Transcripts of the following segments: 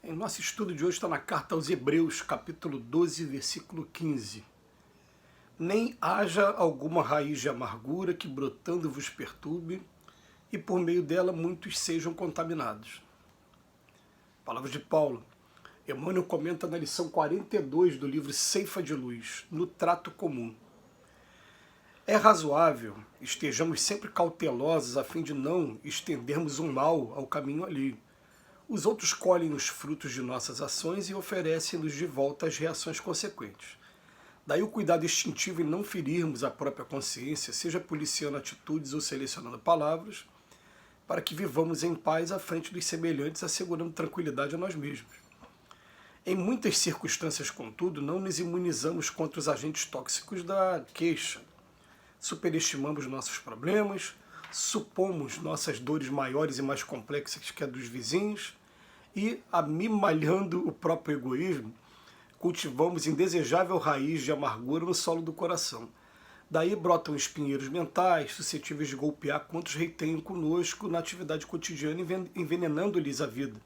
O nosso estudo de hoje está na carta aos Hebreus, capítulo 12, versículo 15. Nem haja alguma raiz de amargura que brotando vos perturbe, e por meio dela muitos sejam contaminados. Palavras de Paulo. Emmanuel comenta na lição 42 do livro Ceifa de Luz, no trato comum. É razoável estejamos sempre cautelosos a fim de não estendermos o mal ao caminho alheio. Os outros colhem os frutos de nossas ações e oferecem-nos de volta as reações consequentes. Daí o cuidado instintivo em não ferirmos a própria consciência, seja policiando atitudes ou selecionando palavras, para que vivamos em paz à frente dos semelhantes, assegurando tranquilidade a nós mesmos. Em muitas circunstâncias, contudo, não nos imunizamos contra os agentes tóxicos da queixa. Superestimamos nossos problemas, supomos nossas dores maiores e mais complexas que a dos vizinhos e, amimalhando o próprio egoísmo, cultivamos indesejável raiz de amargura no solo do coração. Daí brotam espinheiros mentais, suscetíveis de golpear quantos retêm conosco na atividade cotidiana, envenenando-lhes a vida.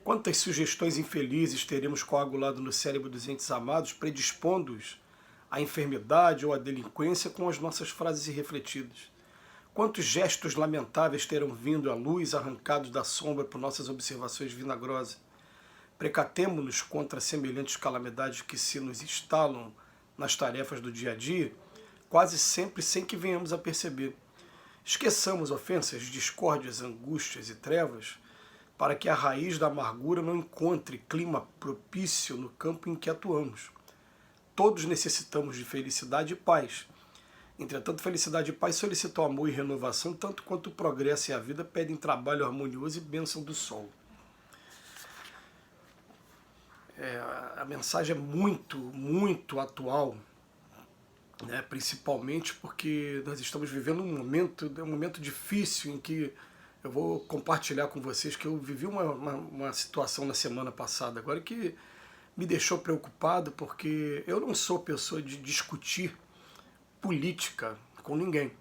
Quantas sugestões infelizes teremos coagulado no cérebro dos entes amados, predispondo-os à enfermidade ou à delinquência com as nossas frases irrefletidas? Quantos gestos lamentáveis terão vindo à luz, arrancados da sombra por nossas observações vinagrosas? Precatemo-nos contra semelhantes calamidades que se nos instalam nas tarefas do dia a dia, quase sempre sem que venhamos a perceber. Esqueçamos ofensas, discórdias, angústias e trevas, para que a raiz da amargura não encontre clima propício no campo em que atuamos. Todos necessitamos de felicidade e paz. Entretanto, felicidade e paz solicitam amor e renovação, tanto quanto o progresso e a vida pedem trabalho harmonioso e bênção do sol. A mensagem é muito atual, né? Principalmente porque nós estamos vivendo um momento difícil em que eu vou compartilhar com vocês que eu vivi uma situação na semana passada agora que me deixou preocupado, porque eu não sou pessoa de discutir política com ninguém.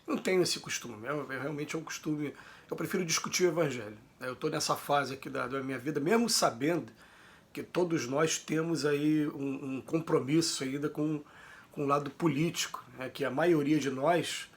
Não tenho esse costume, realmente é um costume, eu prefiro discutir o evangelho. Eu estou nessa fase aqui da minha vida, mesmo sabendo que todos nós temos aí um compromisso ainda com o lado político, né, que a maioria de nós,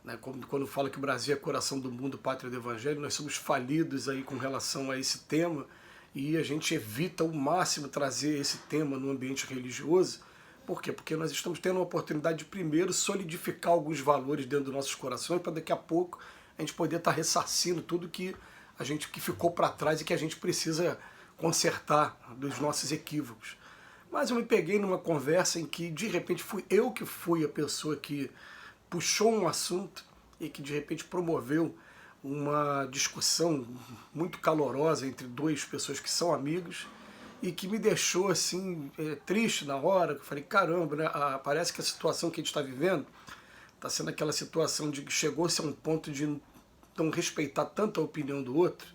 né, quando fala que o Brasil é coração do mundo, pátria do evangelho, nós somos falidos aí com relação a esse tema e a gente evita ao máximo trazer esse tema no ambiente religioso. Por quê? Porque nós estamos tendo a oportunidade de primeiro solidificar alguns valores dentro dos nossos corações para daqui a pouco a gente poder estar ressarcindo tudo que ficou para trás e que a gente precisa consertar dos nossos equívocos. Mas eu me peguei numa conversa em que de repente fui eu que fui a pessoa que puxou um assunto e que de repente promoveu uma discussão muito calorosa entre duas pessoas que são amigos e que me deixou assim triste na hora. Eu falei, caramba, né? Parece que a situação que a gente está vivendo está sendo aquela situação de que chegou-se a um ponto de não respeitar tanto a opinião do outro,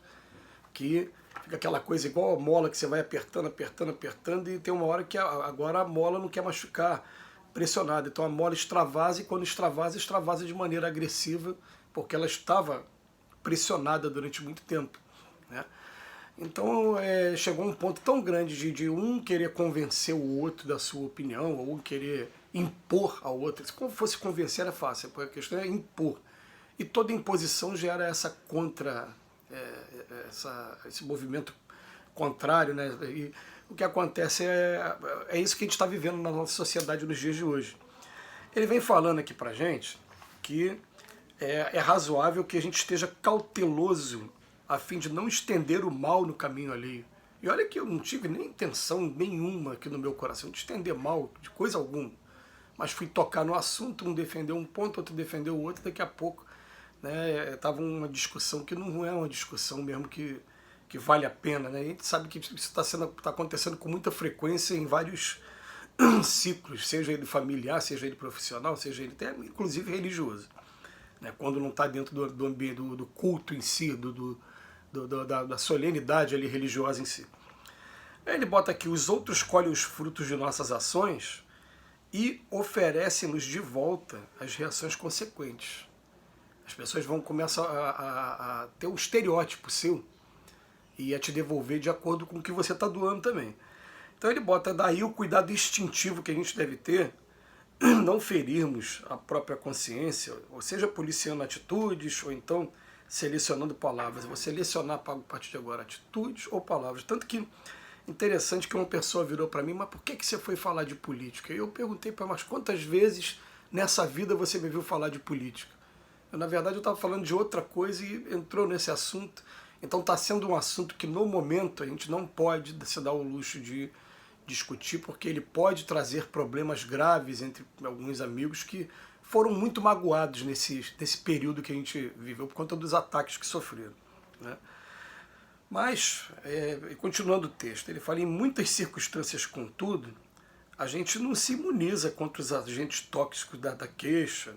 que fica aquela coisa igual a mola que você vai apertando, apertando, apertando, e tem uma hora que agora a mola não quer mais ficar pressionada. Então a mola extravasa, e quando extravasa, extravasa de maneira agressiva, porque ela estava pressionada durante muito tempo, né? Então chegou um ponto tão grande de um querer convencer o outro da sua opinião, ou um querer impor ao outro. Se fosse convencer era fácil, porque a questão é impor. E toda imposição gera essa esse movimento contrário, né? E o que acontece é isso que a gente está vivendo na nossa sociedade nos dias de hoje. Ele vem falando aqui pra gente que é razoável que a gente esteja cauteloso a fim de não estender o mal no caminho alheio. E olha que eu não tive nem intenção nenhuma aqui no meu coração de estender mal, de coisa alguma. Mas fui tocar no assunto, um defendeu um ponto, outro defendeu o outro, daqui a pouco, né, tava uma discussão que não é uma discussão mesmo que vale a pena, né? A gente sabe que isso está acontecendo com muita frequência em vários ciclos, seja ele familiar, seja ele profissional, seja ele até inclusive religioso, né? Quando não está dentro do ambiente do culto em si, da solenidade ali religiosa em si. Aí ele bota aqui, os outros colhem os frutos de nossas ações e oferecem-nos de volta as reações consequentes. As pessoas vão começar a ter um estereótipo seu e a te devolver de acordo com o que você está doando também. Então ele bota daí o cuidado instintivo que a gente deve ter, não ferirmos a própria consciência, ou seja, policiando atitudes, ou então selecionando palavras. Eu vou selecionar a partir de agora atitudes ou palavras. Tanto que interessante que uma pessoa virou para mim, mas por que você foi falar de política? E eu perguntei para ela, mas quantas vezes nessa vida você me viu falar de política? Na verdade eu estava falando de outra coisa e entrou nesse assunto. Então está sendo um assunto que no momento a gente não pode se dar o luxo de discutir, porque ele pode trazer problemas graves entre alguns amigos que foram muito magoados nesse período que a gente viveu por conta dos ataques que sofreram, né? Mas, continuando o texto, ele fala, em muitas circunstâncias, contudo, a gente não se imuniza contra os agentes tóxicos da queixa,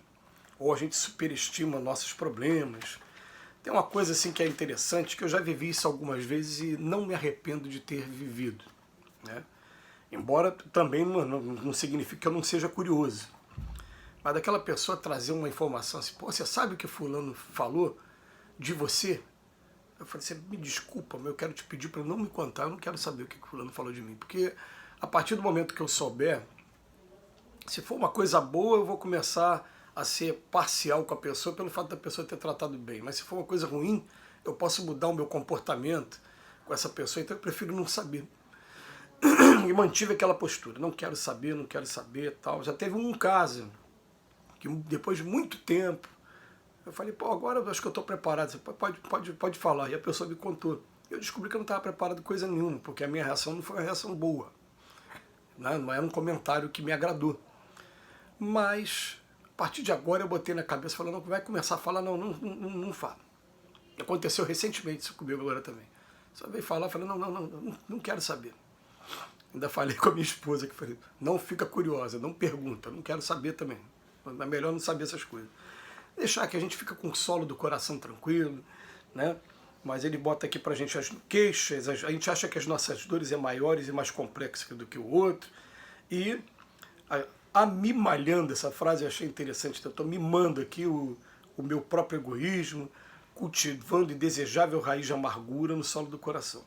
ou a gente superestima nossos problemas. Tem uma coisa assim que é interessante, que eu já vivi isso algumas vezes e não me arrependo de ter vivido, né? Embora também não signifique que eu não seja curioso. Mas daquela pessoa trazer uma informação assim, pô, você sabe o que fulano falou de você? Eu falei, você me desculpa, mas eu quero te pedir para não me contar, eu não quero saber o que fulano falou de mim. Porque a partir do momento que eu souber, se for uma coisa boa, eu vou começar a ser parcial com a pessoa pelo fato da pessoa ter tratado bem. Mas se for uma coisa ruim, eu posso mudar o meu comportamento com essa pessoa, então eu prefiro não saber. E mantive aquela postura, não quero saber, tal. Já teve um caso, que depois de muito tempo, eu falei, pô, agora eu acho que eu estou preparado, você pode falar. E a pessoa me contou. Eu descobri que eu não estava preparado coisa nenhuma, porque a minha reação não foi uma reação boa, né? Não era um comentário que me agradou. Mas, a partir de agora, eu botei na cabeça, falando, não, vai começar a falar, não fala. Aconteceu recentemente isso comigo agora também. Só veio falar, falei, não quero saber. Ainda falei com a minha esposa, que falei, não fica curiosa, não pergunta, não quero saber também. É melhor não saber essas coisas. Deixar que a gente fica com o solo do coração tranquilo, né? Mas ele bota aqui pra gente as queixas, a gente acha que as nossas dores é maiores e mais complexas do que o outro. E amimalhando, essa frase eu achei interessante, eu estou mimando aqui o meu próprio egoísmo, cultivando indesejável raiz de amargura no solo do coração.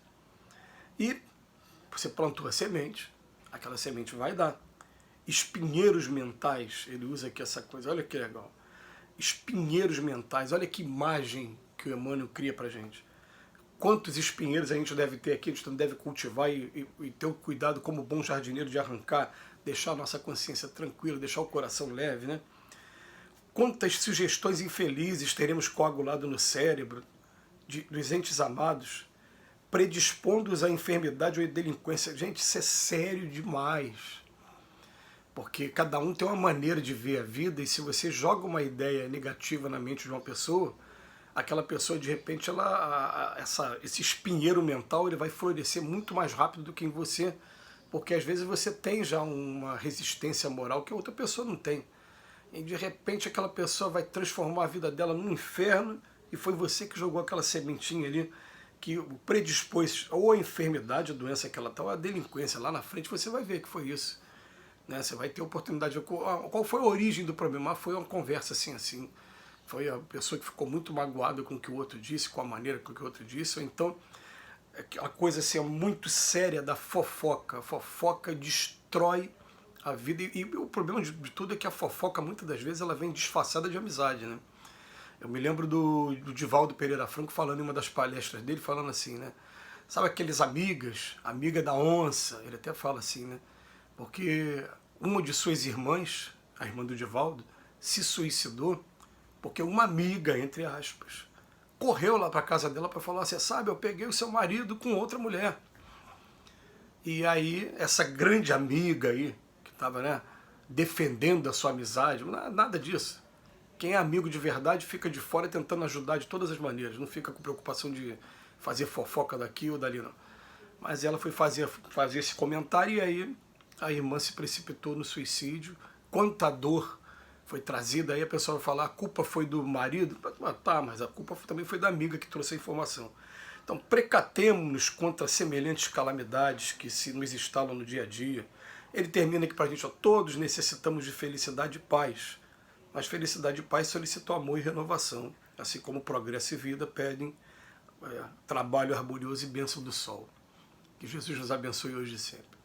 E você plantou a semente, aquela semente vai dar. Espinheiros mentais, ele usa aqui essa coisa, olha que legal. Espinheiros mentais, olha que imagem que o Emmanuel cria pra gente. Quantos espinheiros a gente deve ter aqui, a gente deve cultivar e ter o cuidado como bom jardineiro de arrancar, deixar a nossa consciência tranquila, deixar o coração leve, né? Quantas sugestões infelizes teremos coagulado no cérebro dos entes amados, predispondo-os à enfermidade ou à delinquência. Gente, isso é sério demais. Porque cada um tem uma maneira de ver a vida, e se você joga uma ideia negativa na mente de uma pessoa, aquela pessoa, de repente, esse espinheiro mental ele vai florescer muito mais rápido do que em você, porque às vezes você tem já uma resistência moral que a outra pessoa não tem. E de repente aquela pessoa vai transformar a vida dela num inferno, e foi você que jogou aquela sementinha ali, que predispôs ou a enfermidade, a doença que ela está, ou a delinquência. Lá na frente você vai ver que foi isso, né? Você vai ter oportunidade de ver qual foi a origem do problema. Foi uma conversa assim. Foi a pessoa que ficou muito magoada com o que o outro disse, com a maneira com que o outro disse. Ou então, a coisa assim, é muito séria da fofoca. A fofoca destrói a vida. E o problema de tudo é que a fofoca, muitas das vezes, ela vem disfarçada de amizade, né? Eu me lembro do Divaldo Pereira Franco falando em uma das palestras dele, falando assim, né? Sabe aqueles amigas, amiga da onça? Ele até fala assim, né? Porque uma de suas irmãs, a irmã do Divaldo, se suicidou porque uma amiga, entre aspas, correu lá para casa dela para falar assim, sabe, eu peguei o seu marido com outra mulher. E aí, essa grande amiga aí, que estava, né, defendendo a sua amizade, nada disso. Quem é amigo de verdade fica de fora tentando ajudar de todas as maneiras, não fica com preocupação de fazer fofoca daqui ou dali, não. Mas ela foi fazer esse comentário e aí a irmã se precipitou no suicídio. Quanta dor foi trazida, aí a pessoa vai falar, a culpa foi do marido? Tá, mas a culpa também foi da amiga que trouxe a informação. Então, precatemo-nos contra semelhantes calamidades que se nos instalam no dia a dia. Ele termina aqui para a gente, ó, todos necessitamos de felicidade e paz. Mas felicidade e paz solicitam amor e renovação, assim como progresso e vida pedem trabalho harmonioso e bênção do sol. Que Jesus nos abençoe hoje e sempre.